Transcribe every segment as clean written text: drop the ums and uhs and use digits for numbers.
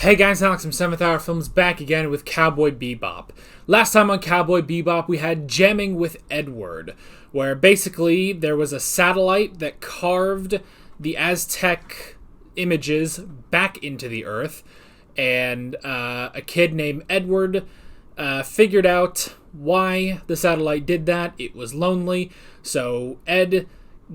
Hey guys, Alex from 7th Hour Films back again with Cowboy Bebop. Last time on Cowboy Bebop we had Jamming with Edward, where basically there was a satellite that carved the Aztec images back into the earth, and a kid named Edward figured out why the satellite did that. It was lonely, so Ed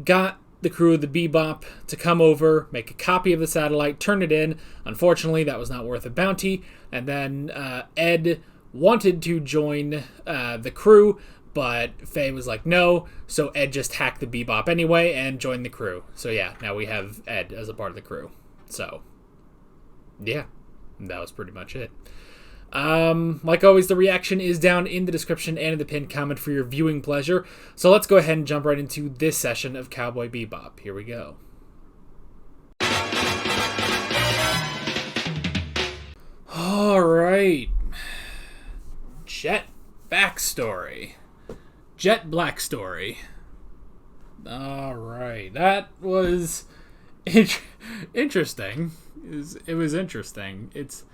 got the crew of the Bebop to come over, make a copy of the satellite, turn it in. Unfortunately, that was not worth a bounty. And then Ed wanted to join the crew, but Faye was like, no. So Ed just hacked the Bebop anyway and joined the crew. So yeah, now we have Ed as a part of the crew. So, yeah, that was pretty much it. Like always, the reaction is down in the description and in the pinned comment for your viewing pleasure. So let's go ahead and jump right into this session of Cowboy Bebop. Here we go. Alright. Jet backstory. Jet Black story. Alright. That was interesting. It was interesting. It's...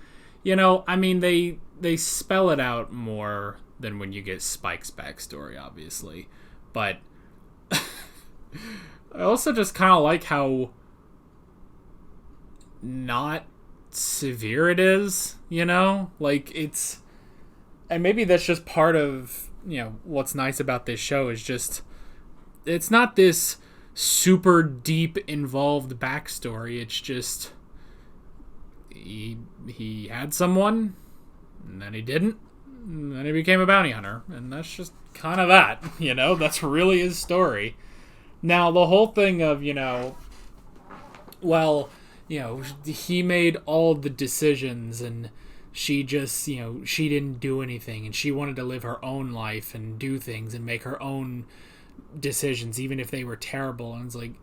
You know, I mean, they spell it out more than when you get Spike's backstory, obviously. But I also just kind of like how not severe it is, you know? Like, it's... And maybe that's just part of, you know, what's nice about this show is just... It's not this super deep, involved backstory. It's just... He had someone, and then he didn't, and then he became a bounty hunter, and that's just kind of that, you know? That's really his story. Now, the whole thing of, you know, well, you know, he made all the decisions, and she just, you know, she didn't do anything, and she wanted to live her own life and do things and make her own decisions, even if they were terrible, and it's like,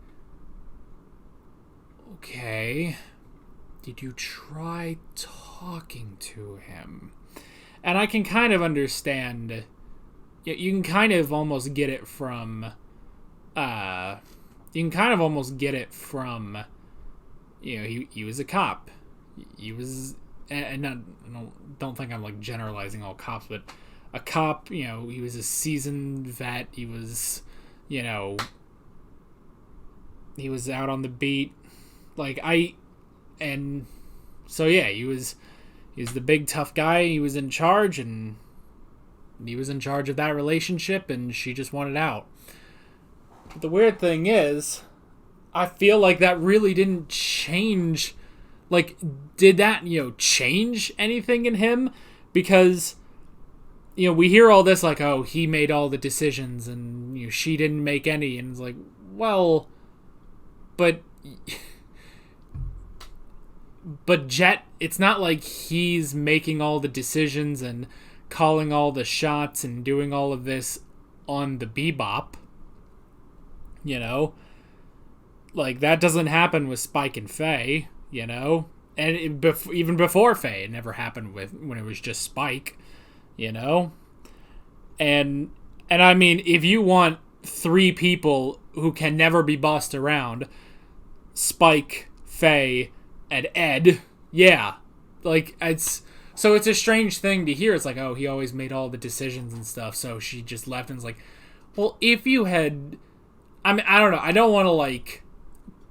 okay... Did you try talking to him? And I can kind of understand. You can kind of almost get it from. You can kind of almost get it from. You know, he was a cop. He was, and not, don't think I'm like generalizing all cops, but a cop. You know, he was a seasoned vet. He was, you know, he was out on the beat. And so yeah, he was the big tough guy. He was in charge, and he was in charge of that relationship, and she just wanted out. But the weird thing is, I feel like that really didn't change. Like, did that, you know, change anything in him? Because, you know, we hear all this like, oh, he made all the decisions, and, you know, she didn't make any, and it's like, well, but Jet, it's not like he's making all the decisions and calling all the shots and doing all of this on the Bebop. You know? Like, that doesn't happen with Spike and Faye, you know? And even before Faye, it never happened when it was just Spike, you know? And I mean, if you want three people who can never be bossed around, Spike, Faye, and Ed, yeah, like, it's a strange thing to hear. It's like, oh, he always made all the decisions and stuff, so she just left, and it's like, well, if you had, I mean, I don't know, I don't want to, like,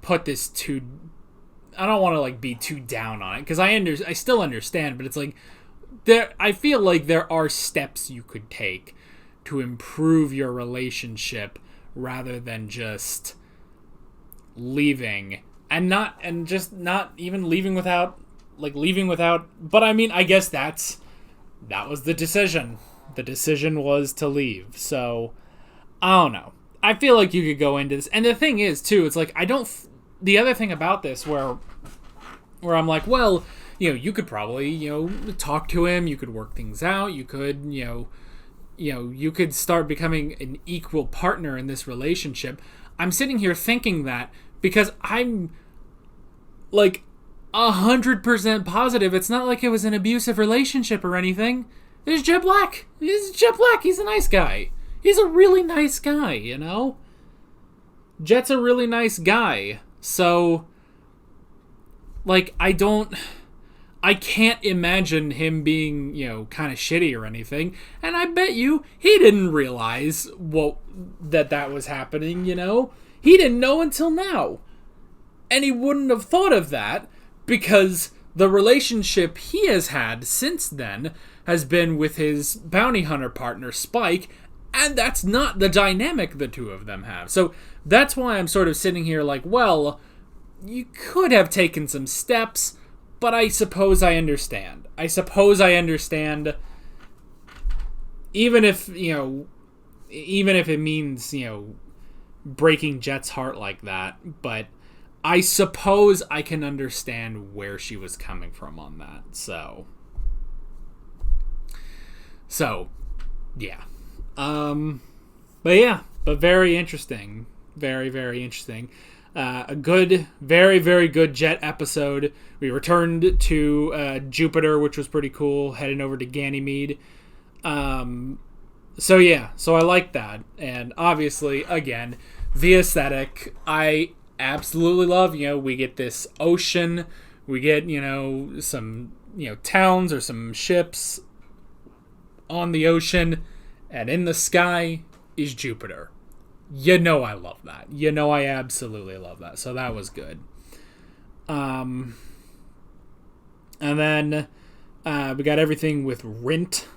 I don't want to, like, be too down on it, because I still understand, but it's like, I feel like there are steps you could take to improve your relationship rather than just leaving. And just not even leaving without, but I mean, I guess that was the decision. The decision was to leave. So, I don't know. I feel like you could go into this. And the thing is, too, it's like, the other thing about this where I'm like, well, you know, you could probably, you know, talk to him, you could work things out, you could, you could start becoming an equal partner in this relationship. I'm sitting here thinking that because I'm like 100% positive it's not like it was an abusive relationship or anything. There's Jet Black. He's Jet Black. He's a nice guy. He's a really nice guy, you know? Jet's a really nice guy. So, like, I don't I can't imagine him being, kind of shitty or anything. And I bet you he didn't realize that was happening, He didn't know until now. And he wouldn't have thought of that because the relationship he has had since then has been with his bounty hunter partner, Spike, and that's not the dynamic the two of them have. So that's why I'm sort of sitting here like, well, you could have taken some steps, but I suppose I understand. Even if it means, breaking Jet's heart like that, but I suppose I can understand where she was coming from on that. So yeah. But very interesting. Very, very interesting. A good, very, very good Jet episode. We returned to Jupiter, which was pretty cool, heading over to Ganymede. So I like that. And obviously, again, the aesthetic, I absolutely love. We get this ocean, we get, some, towns or some ships on the ocean, and in the sky is Jupiter. I love that. I absolutely love that. So that was good. And then we got everything with Rint.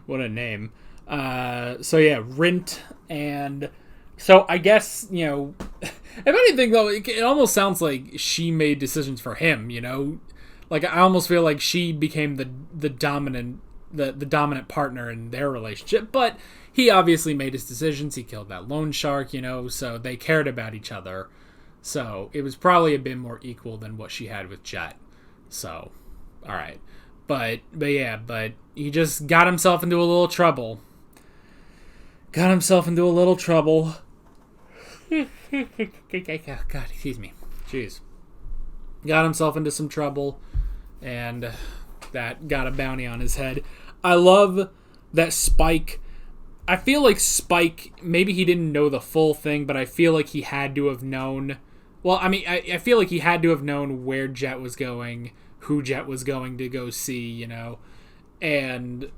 What a name. Rint. And so I guess, if anything, though, it almost sounds like she made decisions for him, Like, I almost feel like she became the dominant partner in their relationship. But he obviously made his decisions. He killed that loan shark, so they cared about each other. So it was probably a bit more equal than what she had with Jet. So, all right. But he just got himself into a little trouble. God, excuse me. Jeez. Got himself into some trouble, and that got a bounty on his head. I love that Spike. I feel like Spike, maybe he didn't know the full thing, but I feel like he had to have known. Well, I mean, I feel like he had to have known where Jet was going, who Jet was going to go see, and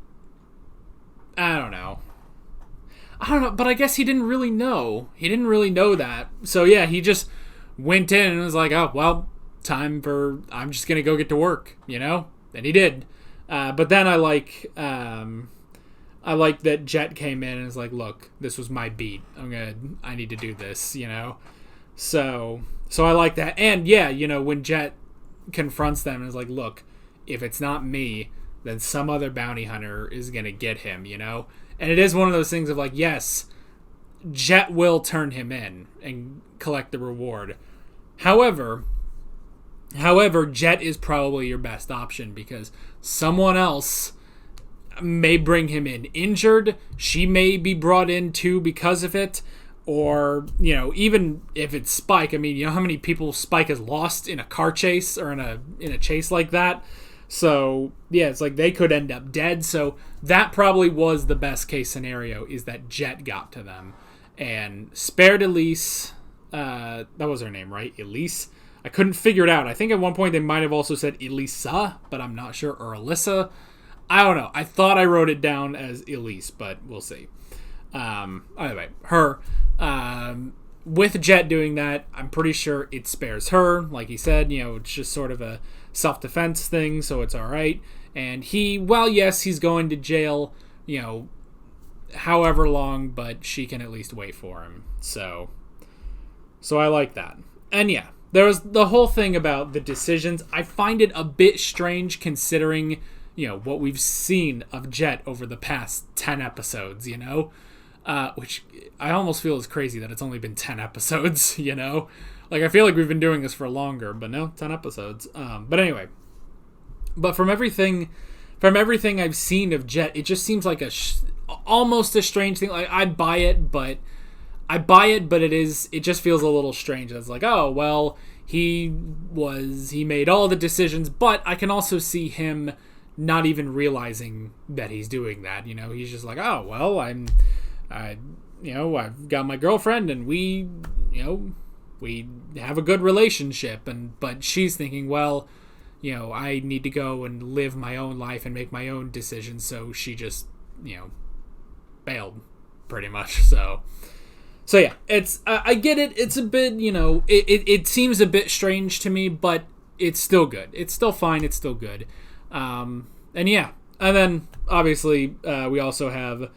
I don't know, but I guess he didn't really know. He didn't really know that. So yeah, he just went in and was like, oh, well, I'm just going to go get to work, And he did. But then I like that Jet came in and was like, look, this was my beat. I need to do this, So I like that. And yeah, when Jet confronts them and is like, look, if it's not me, then some other bounty hunter is going to get him, And it is one of those things of like, yes, Jet will turn him in and collect the reward. However, Jet is probably your best option because someone else may bring him in injured. She may be brought in too because of it. Or, even if it's Spike, I mean, how many people Spike has lost in a car chase or in a chase like that? So, yeah, it's like they could end up dead. So that probably was the best case scenario, is that Jet got to them and spared Elise. That was her name, right? Elise? I couldn't figure it out. I think at one point they might have also said Elisa, but I'm not sure. Or Alyssa. I don't know. I thought I wrote it down as Elise, but we'll see. Anyway, her. With Jet doing that, I'm pretty sure it spares her. Like he said, it's just sort of a self-defense thing, so it's all right. And yes, he's going to jail, however long, but she can at least wait for him. So I like that. And yeah, there was the whole thing about the decisions. I find it a bit strange considering, what we've seen of Jet over the past 10 episodes, which I almost feel is crazy that it's only been 10 episodes, Like, I feel like we've been doing this for longer, but no, 10 episodes. But anyway. But from everything I've seen of Jet, it just seems like almost a strange thing. Like, I buy it, but it just feels a little strange. It's like, oh, well, he made all the decisions, but I can also see him not even realizing that he's doing that. He's just like, oh, well, I've got my girlfriend and we have a good relationship, but she's thinking, well, I need to go and live my own life and make my own decisions. So she just, bailed pretty much. So yeah, it's, I get it. It's a bit, it seems a bit strange to me, but it's still good. It's still fine. It's still good. And yeah. And then obviously, we also have,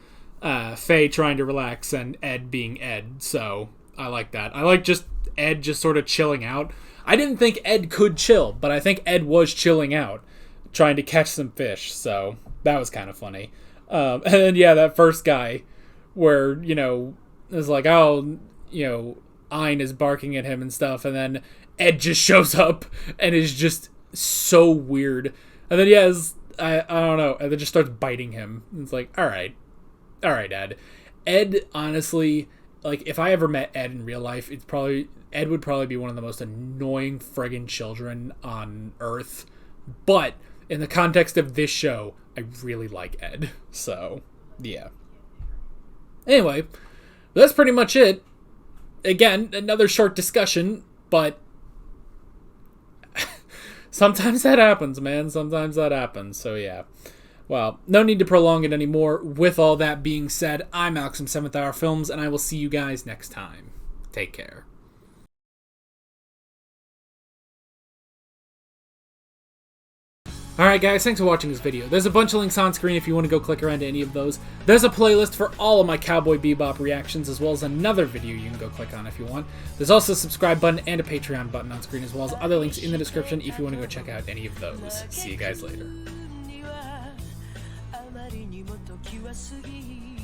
Faye trying to relax and Ed being Ed. So I like that. I like just Ed just sort of chilling out. I didn't think Ed could chill, but I think Ed was chilling out, trying to catch some fish. So that was kind of funny. And then, yeah, that first guy where, it's like, oh, Ein is barking at him and stuff. And then Ed just shows up and is just so weird. And then, yeah, I don't know. And then just starts biting him. It's like, all right, Ed. Ed, honestly, like, if I ever met Ed in real life, Ed would probably be one of the most annoying friggin' children on Earth. But in the context of this show, I really like Ed. So, yeah. Anyway, that's pretty much it. Again, another short discussion, but sometimes that happens, man. Sometimes that happens. So, yeah. Well, no need to prolong it anymore. With all that being said, I'm Alex from 7th Hour Films, and I will see you guys next time. Take care. Alright guys, thanks for watching this video. There's a bunch of links on screen if you want to go click around to any of those. There's a playlist for all of my Cowboy Bebop reactions, as well as another video you can go click on if you want. There's also a subscribe button and a Patreon button on screen, as well as other links in the description if you want to go check out any of those. See you guys later.